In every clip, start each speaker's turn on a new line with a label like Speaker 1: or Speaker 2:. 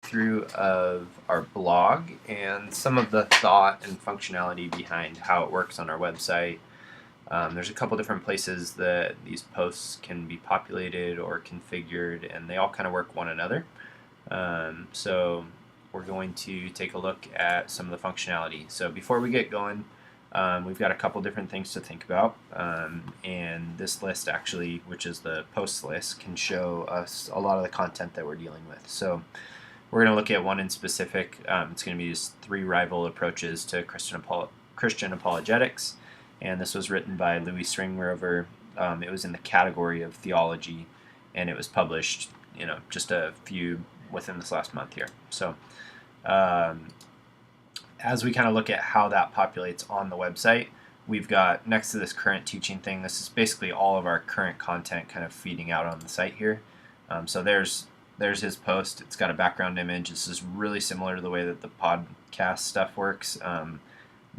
Speaker 1: through of our blog and some of the thought and functionality behind how it works on our website. There's a couple different places that these posts can be populated or configured, and they all kind of work one another. So we're going to take a look at some of the functionality. So before we get going, we've got a couple different things to think about, and this list actually, which is the posts list, can show us a lot of the content that we're dealing with. So we're going to look at one in specific. It's going to be just 3 rival approaches to Christian apologetics, and this was written by Louis Stringrover. It was in the category of theology, and it was published, just a few within this last month here. So as we kind of look at how that populates on the website, we've got next to this current teaching thing, this is basically all of our current content kind of feeding out on the site here. So there's his post. It's got a background image. This is really similar to the way that the podcast stuff works.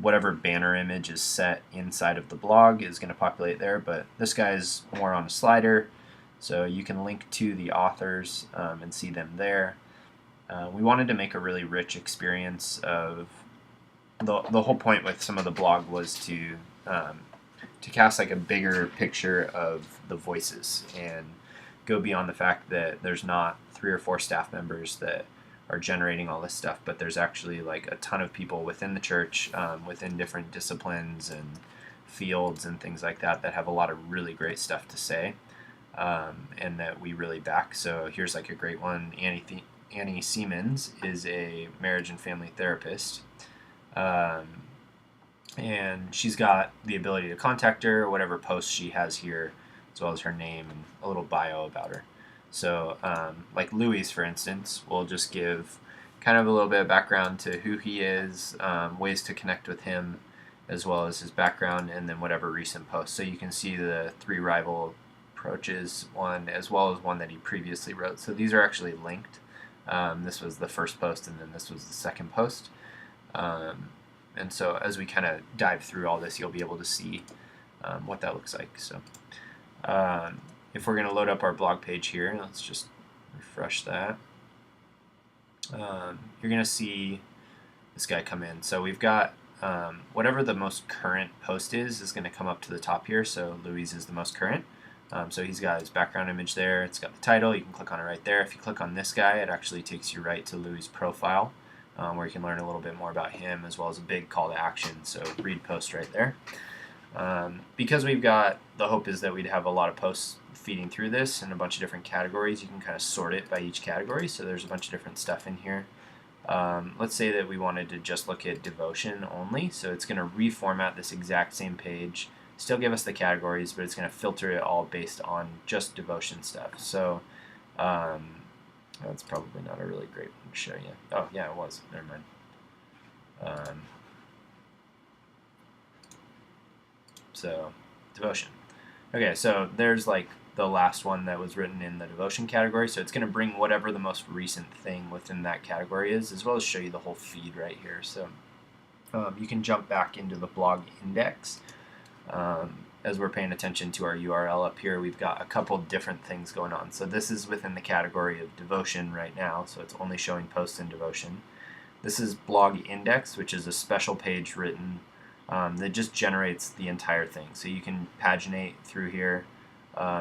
Speaker 1: Whatever banner image is set inside of the blog is going to populate there, but this guy's more on a slider, so you can link to the authors and see them there. We wanted to make a really rich experience of the whole point with some of the blog was to cast like a bigger picture of the voices and go beyond the fact that there's not 3 or 4 staff members that are generating all this stuff, but there's actually like a ton of people within the church, within different disciplines and fields and things like that have a lot of really great stuff to say, and that we really back. So here's like a great one. Annie Siemens is a marriage and family therapist, and she's got the ability to contact her, whatever posts she has here, as well as her name and a little bio about her. So like Louis, for instance, we'll just give kind of a little bit of background to who he is, ways to connect with him, as well as his background, and then whatever recent posts. So you can see the 3 rival approaches one, as well as one that he previously wrote. So these are actually linked. This was the first post, and then this was the second post. And so as we kind of dive through all this, you'll be able to see what that looks like. So if we're going to load up our blog page here, let's just refresh that. You're going to see this guy come in. So we've got whatever the most current post is going to come up to the top here. So Louis is the most current. So he's got his background image there. It's got the title. You can click on it right there. If you click on this guy, it actually takes you right to Louis' profile, where you can learn a little bit more about him, as well as a big call to action. So read post right there. Because we've got, the hope is that we'd have a lot of posts feeding through this in a bunch of different categories. You can kind of sort it by each category, so there's a bunch of different stuff in here. Let's say that we wanted to just look at devotion only, so it's going to reformat this exact same page, still give us the categories, but it's going to filter it all based on just devotion stuff. So that's probably not a really great one to show you. Oh yeah, it was, never mind. So devotion. Okay, so there's like the last one that was written in the devotion category, so it's going to bring whatever the most recent thing within that category is, as well as show you the whole feed right here. So you can jump back into the blog index. As we're paying attention to our URL up here, we've got a couple different things going on. So this is within the category of devotion right now, so it's only showing posts in devotion. This is blog index, which is a special page written that just generates the entire thing. So you can paginate through here.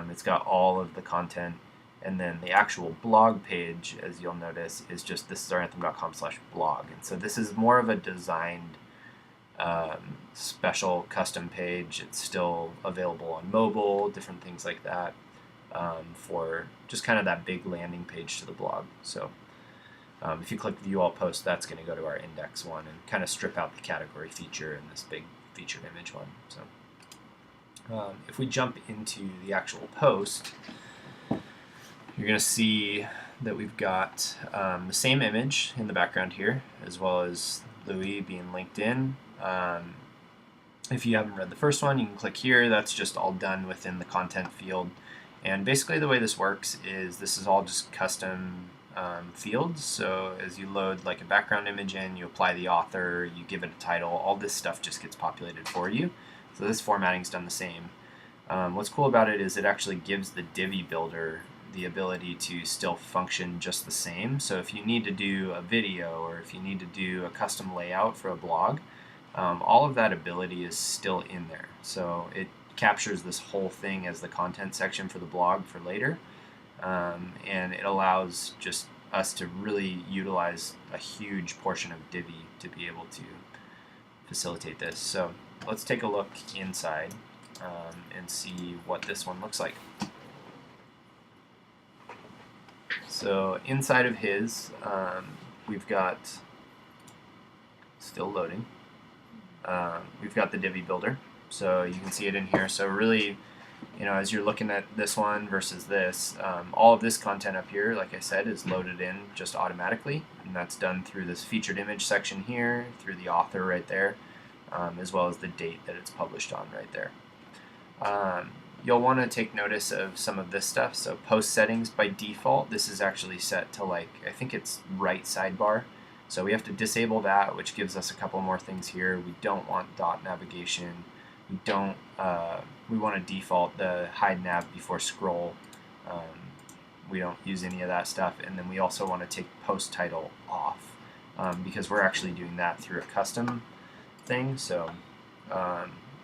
Speaker 1: It's got all of the content, and then the actual blog page, as you'll notice, is just thisisouranthem.com/blog. And so this is more of a designed special custom page. It's still available on mobile, different things like that, for just kind of that big landing page to the blog. So if you click view all posts, that's going to go to our index one and kind of strip out the category feature and this big featured image one. So if we jump into the actual post, you're going to see that we've got the same image in the background here, as well as Louis being linked in. If you haven't read the first one, you can click here. That's just all done within the content field. And basically the way this works is this is all just custom fields. So as you load like a background image in, you apply the author, you give it a title, all this stuff just gets populated for you. So this formatting's done the same. What's cool about it is it actually gives the Divi builder the ability to still function just the same. So if you need to do a video or if you need to do a custom layout for a blog, all of that ability is still in there. So it captures this whole thing as the content section for the blog for later, and it allows just us to really utilize a huge portion of Divi to be able to facilitate this. So let's take a look inside and see what this one looks like. So inside of his, we've got, still loading, we've got the Divi builder. So you can see it in here. So really, you know, as you're looking at this one versus this, all of this content up here, like I said, is loaded in just automatically, and that's done through this featured image section here, through the author right there, as well as the date that it's published on right there. You'll want to take notice of some of this stuff. So post settings, by default, this is actually set to, like, I think it's right sidebar. So we have to disable that, which gives us a couple more things here. We don't want dot navigation. We don't. We want to default the hide nav before scroll. We don't use any of that stuff. And then we also want to take post title off because we're actually doing that through a custom thing. So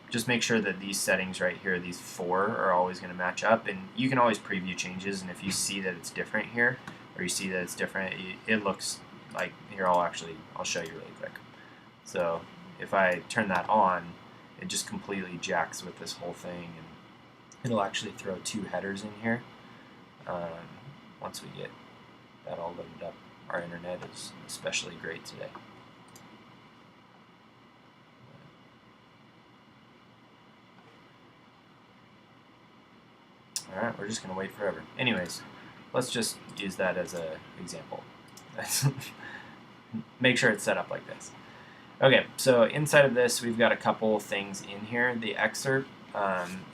Speaker 1: just make sure that these settings right here, these 4, are always going to match up. And you can always preview changes. And if you see that it's different here, or you see that it's different, it looks like, here, I'll show you really quick. So if I turn that on, it just completely jacks with this whole thing, and it'll actually throw 2 headers in here once we get that all loaded up. Our internet is especially great today. Alright, we're just going to wait forever. Anyways, let's just use that as an example. Make sure it's set up like this. Okay, so inside of this, we've got a couple things in here. The excerpt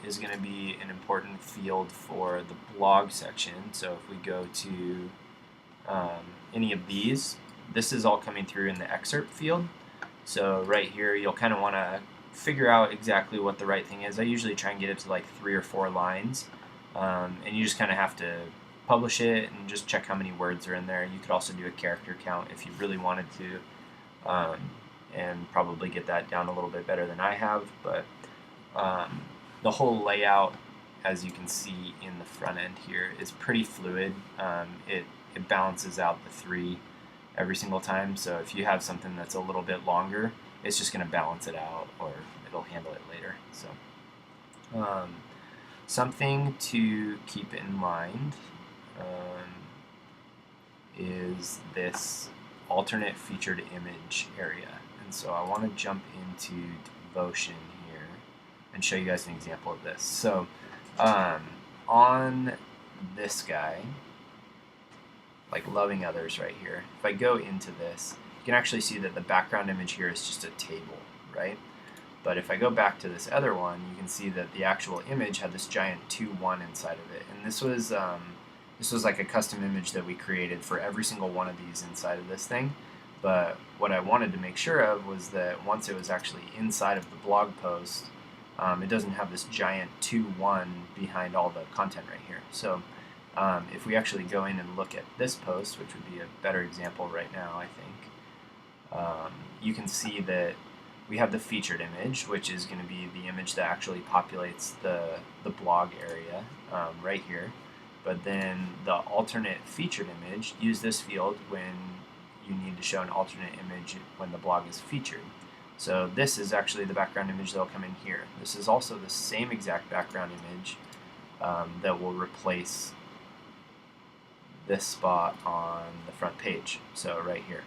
Speaker 1: is going to be an important field for the blog section. So if we go to any of these, this is all coming through in the excerpt field. So right here, you'll kind of want to figure out exactly what the right thing is. I usually try and get it to like 3 or 4 lines, and you just kind of have to publish it and just check how many words are in there. You could also do a character count if you really wanted to, and probably get that down a little bit better than I have. But the whole layout, as you can see in the front end here, is pretty fluid. It balances out the 3 every single time. So if you have something that's a little bit longer, it's just going to balance it out, or it'll handle it later. So something to keep in mind is this alternate featured image area. And so I want to jump into Devotion here and show you guys an example of this. So on this guy, like Loving Others right here, if I go into this, you can actually see that the background image here is just a table, right? But if I go back to this other one, you can see that the actual image had this giant 2-1 inside of it. And this was like a custom image that we created for every single one of these inside of this thing. But what I wanted to make sure of was that once it was actually inside of the blog post, it doesn't have this giant 2-1 behind all the content right here. So if we actually go in and look at this post, which would be a better example right now, I think, you can see that we have the featured image, which is going to be the image that actually populates the blog area right here. But then the alternate featured image, use this field when you need to show an alternate image when the blog is featured. So this is actually the background image that will come in here. This is also the same exact background image that will replace this spot on the front page, so right here.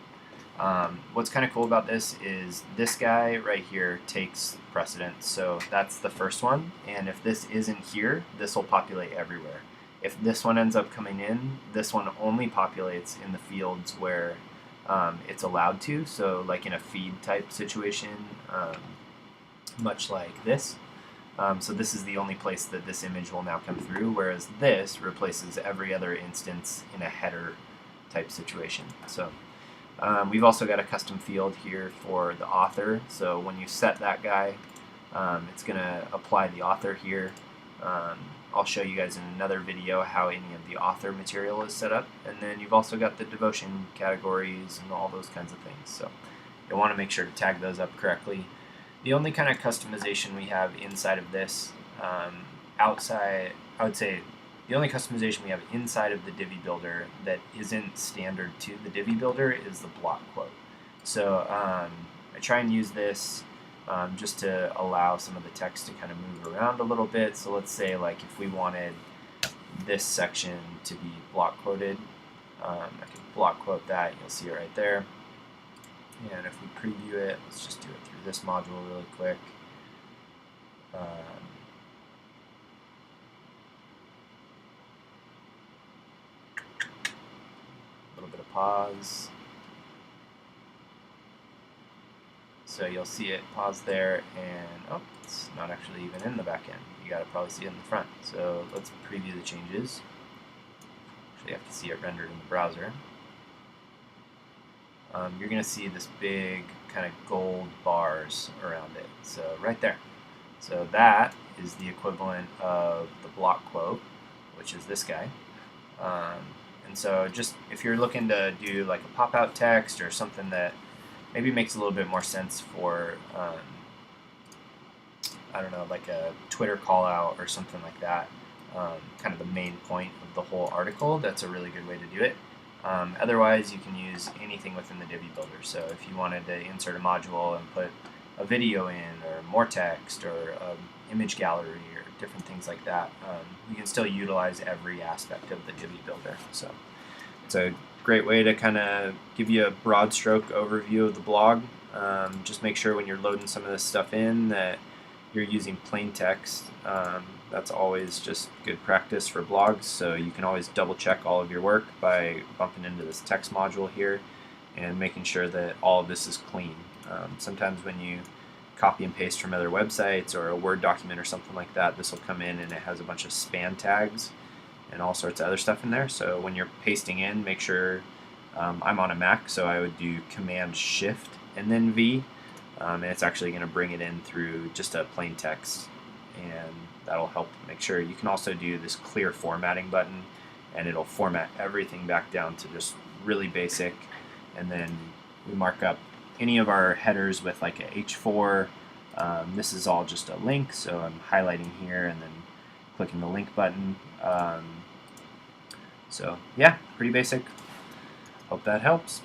Speaker 1: What's kind of cool about this is this guy right here takes precedence, so that's the first one, and if this isn't here, this will populate everywhere. If this one ends up coming in, this one only populates in the fields where it's allowed to, so like in a feed type situation, much like this. So this is the only place that this image will now come through, whereas this replaces every other instance in a header type situation. So we've also got a custom field here for the author, so when you set that guy, it's going to apply the author here I'll show you guys in another video how any of the author material is set up. And then you've also got the devotion categories and all those kinds of things. So you'll want to make sure to tag those up correctly. The only kind of customization we have inside of this, outside, I would say the only customization we have inside of the Divi Builder that isn't standard to the Divi Builder is the block quote. So I try and use this just to allow some of the text to kind of move around a little bit. So let's say like if we wanted this section to be block quoted, I could block quote that. You'll see it right there. And if we preview it, let's just do it through this module really quick. A little bit of pause. So you'll see it pause there, and oh, it's not actually even in the back end. You gotta probably see it in the front. So let's preview the changes. Actually, you have to see it rendered in the browser. You're going to see this big kind of gold bars around it. So right there. So that is the equivalent of the block quote, which is this guy. And so just if you're looking to do like a pop-out text or something that maybe makes a little bit more sense for, I don't know, like a Twitter call-out or something like that, kind of the main point of the whole article, that's a really good way to do it. Otherwise, you can use anything within the Divi Builder. So if you wanted to insert a module and put a video in, or more text, or an image gallery, or different things like that, you can still utilize every aspect of the Divi Builder. So it's a great way to kind of give you a broad stroke overview of the blog. Just make sure when you're loading some of this stuff in that you're using plain text. That's always just good practice for blogs, so you can always double check all of your work by bumping into this text module here and making sure that all of this is clean. Sometimes when you copy and paste from other websites or a Word document or something like that, this will come in and it has a bunch of span tags and all sorts of other stuff in there. So when you're pasting in, make sure, I'm on a Mac, so I would do Command-Shift and then V, and it's actually going to bring it in through just a plain text, and that'll help make sure. You can also do this clear formatting button, and it'll format everything back down to just really basic, and then we mark up any of our headers with like a H4. This is all just a link, so I'm highlighting here and then clicking the link button. So yeah, pretty basic. Hope that helps.